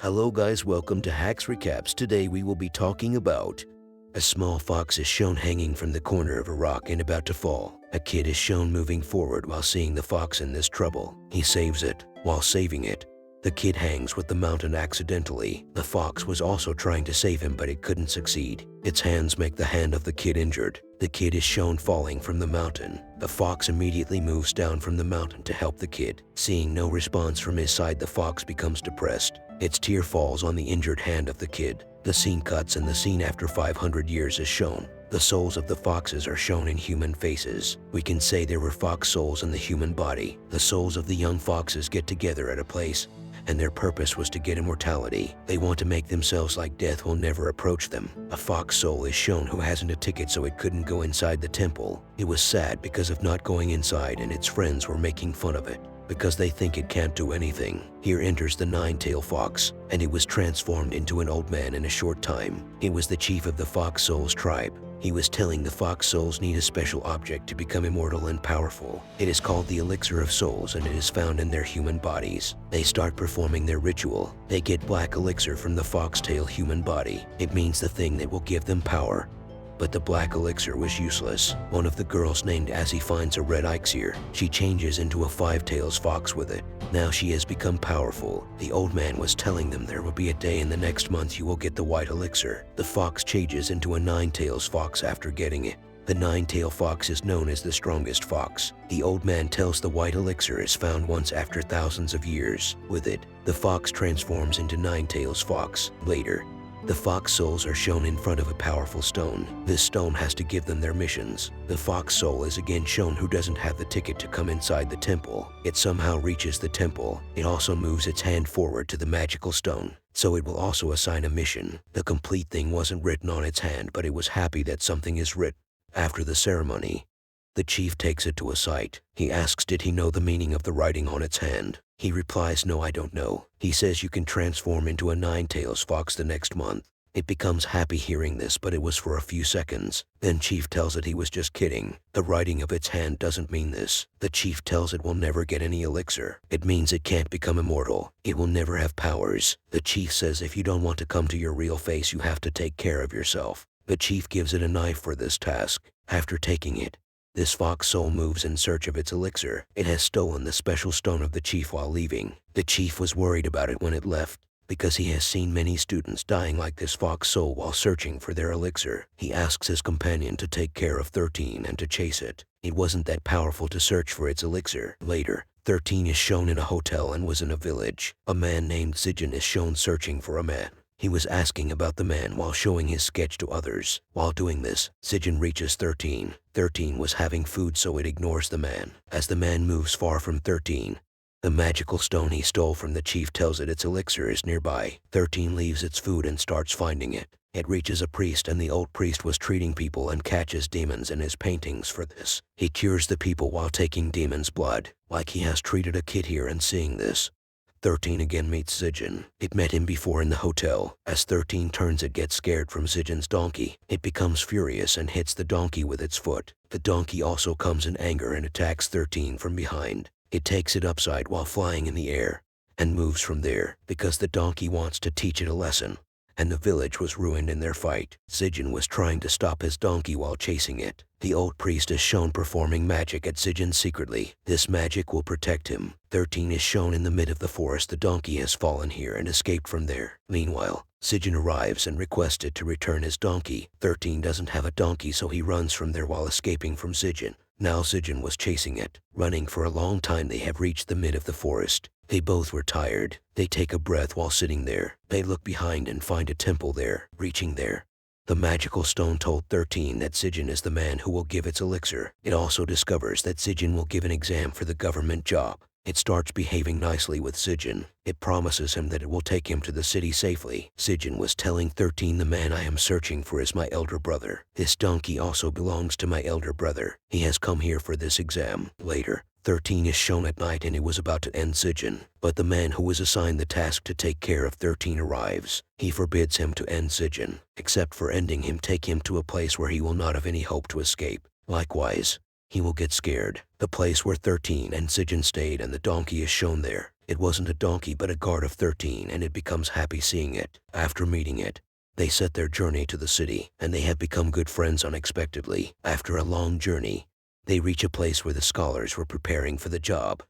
Hello guys, welcome to Hacks Recaps. Today we will be talking about a small fox is shown hanging from the corner of a rock and about to fall. A kid is shown moving forward while seeing the fox in this trouble. He saves it. While saving it, the kid hangs with the mountain accidentally. The fox was also trying to save him, but it couldn't succeed. Its hands make the hand of the kid injured. The kid is shown falling from the mountain. The fox immediately moves down from the mountain to help the kid. Seeing no response from his side, the fox becomes depressed. Its tear falls on the injured hand of the kid. The scene cuts and the scene after 500 years is shown. The souls of the foxes are shown in human faces. We can say there were fox souls in the human body. The souls of the young foxes get together at a place, and their purpose was to get immortality. They want to make themselves like death will never approach them. A fox soul is shown who hasn't a ticket, so it couldn't go inside the temple. It was sad because of not going inside, and its friends were making fun of it because they think it can't do anything. Here enters the nine-tailed fox, and it was transformed into an old man in a short time. It was the chief of the fox souls tribe. He was telling the fox souls need a special object to become immortal and powerful. It is called the Elixir of Souls, and it is found in their human bodies. They start performing their ritual. They get black elixir from the foxtail human body. It means the thing that will give them power. But the black elixir was useless. One of the girls named Azzy finds a red elixir. She changes into a five-tails fox with it. Now she has become powerful. The old man was telling them there will be a day in the next month you will get the white elixir. The fox changes into a nine-tails fox after getting it. The nine-tailed fox is known as the strongest fox. The old man tells the white elixir is found once after thousands of years. With it, the fox transforms into nine-tails fox. Later, the fox souls are shown in front of a powerful stone. This stone has to give them their missions. The fox soul is again shown who doesn't have the ticket to come inside the temple. It somehow reaches the temple. It also moves its hand forward to the magical stone, so it will also assign a mission. The complete thing wasn't written on its hand, but it was happy that something is written. After the ceremony, the chief takes it to a site. He asks did he know the meaning of the writing on its hand. He replies, no, I don't know. He says you can transform into a nine-tails fox the next month. It becomes happy hearing this, but it was for a few seconds. Then chief tells it he was just kidding. The writing of its hand doesn't mean this. The chief tells it will never get any elixir. It means it can't become immortal. It will never have powers. The chief says if you don't want to come to your real face, you have to take care of yourself. The chief gives it a knife for this task. After taking it, this fox soul moves in search of its elixir. It has stolen the special stone of the chief while leaving. The chief was worried about it when it left, because he has seen many students dying like this fox soul while searching for their elixir. He asks his companion to take care of 13 and to chase it. It wasn't that powerful to search for its elixir. Later, 13 is shown in a hotel and was in a village. A man named Zijin is shown searching for a man. He was asking about the man while showing his sketch to others. While doing this, Zijin reaches 13. 13 was having food, so it ignores the man. As the man moves far from 13, the magical stone he stole from the chief tells it its elixir is nearby. 13 leaves its food and starts finding it. It reaches a priest, and the old priest was treating people and catches demons in his paintings for this. He cures the people while taking demons' blood, like he has treated a kid here. And seeing this, 13 again meets Zijin. It met him before in the hotel. As 13 turns, it gets scared from Zijin's donkey. It becomes furious and hits the donkey with its foot. The donkey also comes in anger and attacks 13 from behind. It takes it upside while flying in the air and moves from there because the donkey wants to teach it a lesson. And the village was ruined in their fight. Zijin was trying to stop his donkey while chasing it. The old priest is shown performing magic at Zijin secretly. This magic will protect him. 13 is shown in the mid of the forest. The donkey has fallen here and escaped from there. Meanwhile, Zijin arrives and requested to return his donkey. 13 doesn't have a donkey, so he runs from there while escaping from Zijin. Now Zijin was chasing it. Running for a long time, they have reached the mid of the forest. They both were tired. They take a breath while sitting there. They look behind and find a temple there. Reaching there, the magical stone told 13 that Zijin is the man who will give its elixir. It also discovers that Zijin will give an exam for the government job. It starts behaving nicely with Zijin. It promises him that it will take him to the city safely. Zijin was telling 13, the man I am searching for is my elder brother. This donkey also belongs to my elder brother. He has come here for this exam. Later, 13 is shown at night, and it was about to end Zijin. But the man who was assigned the task to take care of 13 arrives. He forbids him to end Zijin, except for ending him take him to a place where he will not have any hope to escape. Likewise, he will get scared. The place where 13 and Zijin stayed and the donkey is shown there. It wasn't a donkey but a guard of 13, and it becomes happy seeing it. After meeting it, they set their journey to the city, and they have become good friends unexpectedly. After a long journey, they reach a place where the scholars were preparing for the job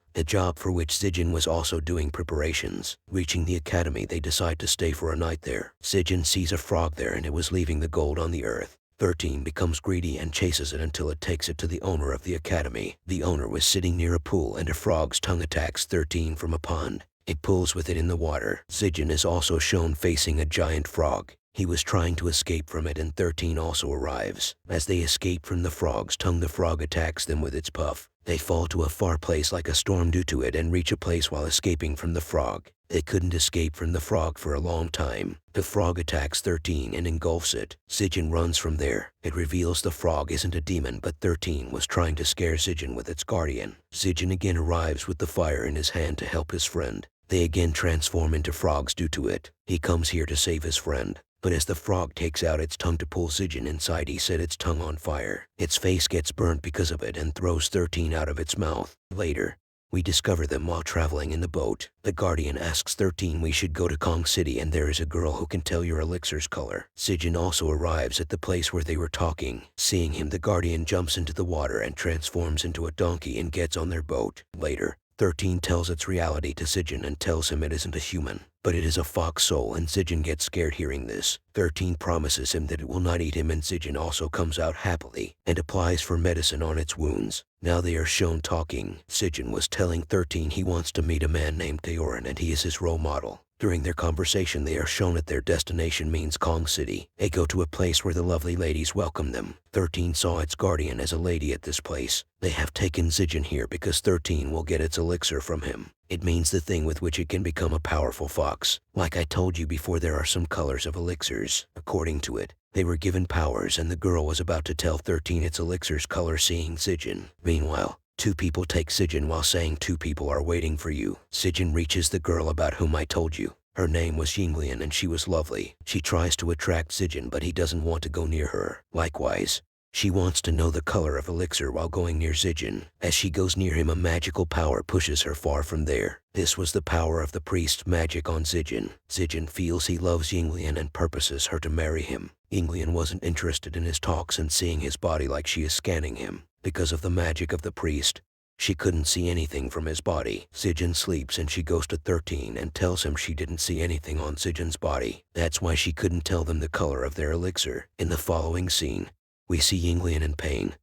for which Zijin was also doing preparations. Reaching the academy, they decide to stay for a night there. Zijin sees a frog there and it was leaving the gold on the earth. 13 becomes greedy and chases it until it takes it to the owner of the academy. The owner was sitting near a pool and a frog's tongue attacks 13 from a pond. It pulls with it in the water. Zijin is also shown facing a giant frog. He was trying to escape from it and 13 also arrives. As they escape from the frog's tongue, the frog attacks them with its puff. They fall to a far place like a storm due to it and reach a place while escaping from the frog. They couldn't escape from the frog for a long time. The frog attacks 13 and engulfs it. Zijin runs from there. It reveals the frog isn't a demon, but 13 was trying to scare Zijin with its guardian. Zijin again arrives with the fire in his hand to help his friend. They again transform into frogs due to it. He comes here to save his friend. But as the frog takes out its tongue to pull Zijin inside, he set its tongue on fire. Its face gets burnt because of it and throws 13 out of its mouth. Later, we discover them while traveling in the boat. The guardian asks 13 we should go to Kong City and there is a girl who can tell your elixir's color. Zijin also arrives at the place where they were talking. Seeing him, the guardian jumps into the water and transforms into a donkey and gets on their boat. Later, 13 tells its reality to Zijin and tells him it isn't a human, but it is a fox soul, and Zijin gets scared hearing this. 13 promises him that it will not eat him, and Zijin also comes out happily and applies for medicine on its wounds. Now they are shown talking. Zijin was telling 13 he wants to meet a man named Taoran and he is his role model. During their conversation, they are shown that their destination means Kong City. They go to a place where the lovely ladies welcome them. 13 saw its guardian as a lady at this place. They have taken Zijin here because 13 will get its elixir from him. It means the thing with which it can become a powerful fox. Like I told you before, there are some colors of elixirs. According to it, they were given powers, and the girl was about to tell 13 its elixir's color seeing Zijin. Meanwhile, 2 people take Zijin while saying 2 people are waiting for you. Zijin reaches the girl about whom I told you. Her name was Yinglian and she was lovely. She tries to attract Zijin, but he doesn't want to go near her. Likewise, she wants to know the color of elixir while going near Zijin. As she goes near him, a magical power pushes her far from there. This was the power of the priest's magic on Zijin. Zijin feels he loves Yinglian and purposes her to marry him. Yinglian wasn't interested in his talks and seeing his body like she is scanning him. Because of the magic of the priest, she couldn't see anything from his body. Zijin sleeps and she goes to 13 and tells him she didn't see anything on Zijin's body. That's why she couldn't tell them the color of their elixir. In the following scene, we see Yinglian in pain,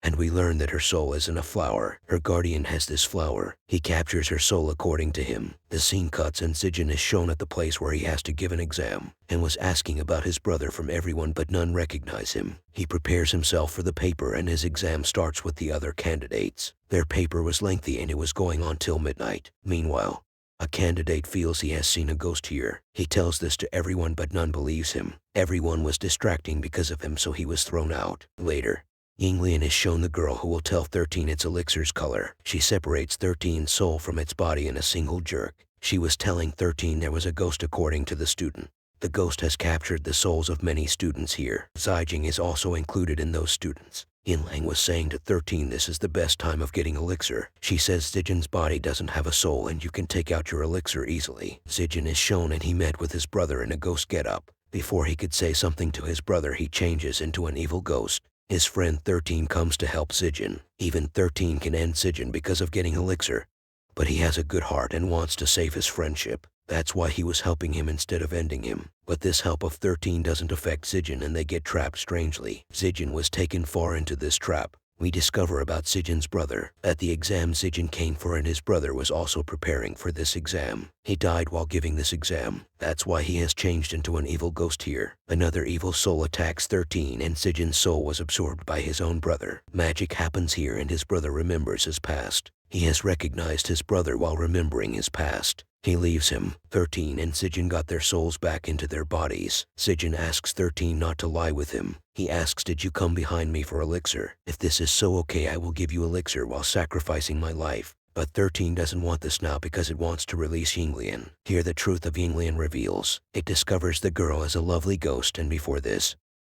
and we learn that her soul is in a flower. Her guardian has this flower. He captures her soul according to him. The scene cuts and Zijin is shown at the place where he has to give an exam, and was asking about his brother from everyone but none recognize him. He prepares himself for the paper and his exam starts with the other candidates. Their paper was lengthy and it was going on till midnight. Meanwhile, a candidate feels he has seen a ghost here. He tells this to everyone but none believes him. Everyone was distracting because of him, so he was thrown out. Later, Yinglian is shown the girl who will tell 13 its elixir's color. She separates 13's soul from its body in a single jerk. She was telling 13 there was a ghost according to the student. The ghost has captured the souls of many students here. Zijing is also included in those students. Yinlang was saying to 13 this is the best time of getting elixir. She says Zijin's body doesn't have a soul and you can take out your elixir easily. Zijin is shown and he met with his brother in a ghost getup. Before he could say something to his brother, he changes into an evil ghost. His friend 13 comes to help Zijin. Even 13 can end Zijin because of getting elixir, but he has a good heart and wants to save his friendship. That's why he was helping him instead of ending him. But this help of 13 doesn't affect Zijin and they get trapped strangely. Zijin was taken far into this trap. We discover about Zijin's brother. At the exam Zijin came for and his brother was also preparing for this exam. He died while giving this exam. That's why he has changed into an evil ghost here. Another evil soul attacks 13 and Zijin's soul was absorbed by his own brother. Magic happens here and his brother remembers his past. He has recognized his brother while remembering his past. He leaves him. 13 and Zijin got their souls back into their bodies. Zijin asks 13 not to lie with him. He asks, did you come behind me for elixir? If this is so okay, I will give you elixir while sacrificing my life. But 13 doesn't want this now because it wants to release Yinglian. Here the truth of Yinglian reveals. It discovers the girl is a lovely ghost, and before this,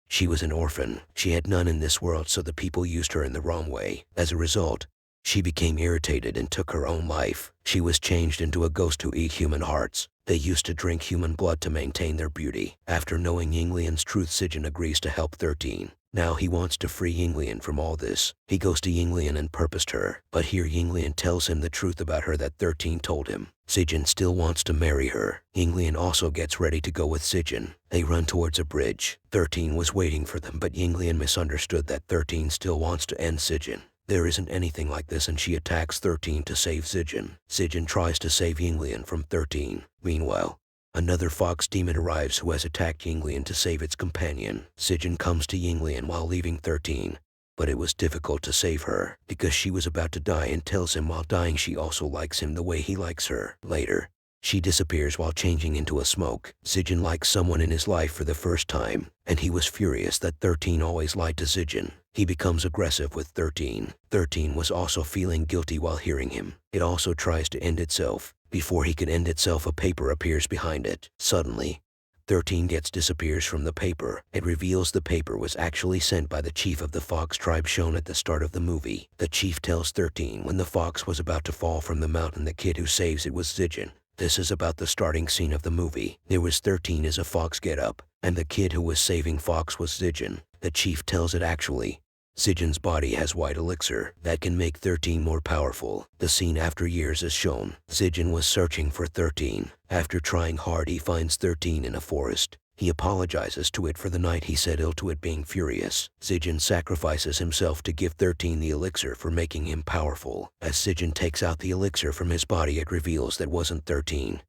she was an orphan. She had none in this world, so the people used her in the wrong way. As a result, She became irritated and took her own life. She was changed into a ghost who ate human hearts. They used to drink human blood to maintain their beauty. After knowing Yinglian's truth, Sijin agrees to help 13. Now he wants to free Yinglian from all this. He goes to Yinglian and purposed her, but here Yinglian tells him the truth about her that 13 told him. Sijin still wants to marry her. Yinglian also gets ready to go with Sijin. They run towards a bridge. 13 was waiting for them, but Yinglian misunderstood that 13 still wants to end Sijin. There isn't anything like this, and she attacks 13 to save Sijin. Sijin tries to save Yinglian from 13. Meanwhile, another fox demon arrives who has attacked Yinglian to save its companion. Sijin comes to Yinglian while leaving 13, but it was difficult to save her because she was about to die, and tells him while dying she also likes him the way he likes her. Later, she disappears while changing into a smoke. Sijin likes someone in his life for the first time, and he was furious that 13 always lied to Sijin. He becomes aggressive with 13. 13 was also feeling guilty while hearing him. It also tries to end itself. Before he can end itself, a paper appears behind it. Suddenly, 13 disappears from the paper. It reveals the paper was actually sent by the chief of the fox tribe shown at the start of the movie. The chief tells 13 when the fox was about to fall from the mountain, the kid who saves it was Sijin. This is about the starting scene of the movie. There was 13 as a fox get-up, and the kid who was saving fox was Sijin. The chief tells it actually, Sijin's body has white elixir that can make 13 more powerful. The scene after years is shown. Sijin was searching for 13. After trying hard, he finds 13 in a forest. He apologizes to it for the night he said ill to it, being furious. Sijin sacrifices himself to give 13 the elixir for making him powerful. As Sijin takes out the elixir from his body, it reveals that wasn't 13,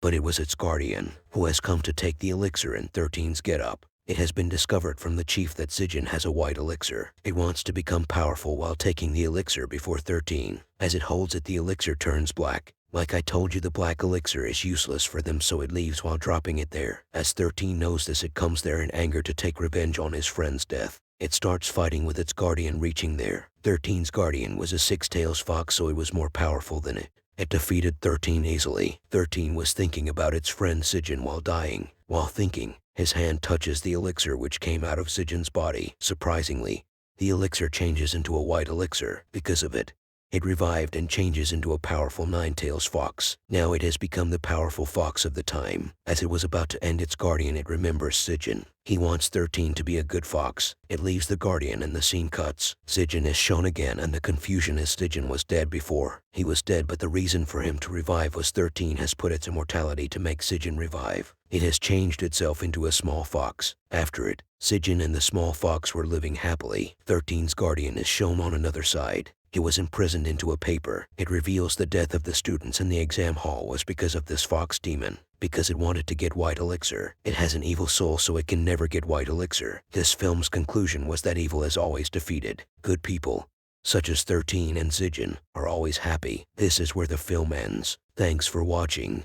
but it was its guardian, who has come to take the elixir in 13's get-up. It has been discovered from the chief that Sijin has a white elixir. It wants to become powerful while taking the elixir before 13. As it holds it, the elixir turns black. Like I told you, the black elixir is useless for them, so it leaves while dropping it there. As 13 knows this, it comes there in anger to take revenge on his friend's death. It starts fighting with its guardian. Reaching there, 13's guardian was a six-tails fox, so it was more powerful than it. It defeated 13 easily. 13 was thinking about its friend Sijin while dying. While thinking, his hand touches the elixir which came out of Sijin's body. Surprisingly, the elixir changes into a white elixir. Because of it, it revived and changes into a powerful nine-tails fox. Now it has become the powerful fox of the time. As it was about to end its guardian, it remembers Sijin. He wants 13 to be a good fox. It leaves the guardian and the scene cuts. Sijin is shown again, and the confusion is Sijin was dead before. He was dead, but the reason for him to revive was 13 has put its immortality to make Sijin revive. It has changed itself into a small fox. After it, Sijin and the small fox were living happily. 13's guardian is shown on another side. He was imprisoned into a paper. It reveals the death of the students in the exam hall was because of this fox demon. Because it wanted to get white elixir. It has an evil soul, so it can never get white elixir. This film's conclusion was that evil is always defeated. Good people, such as 13 and Sijin, are always happy. This is where the film ends. Thanks for watching.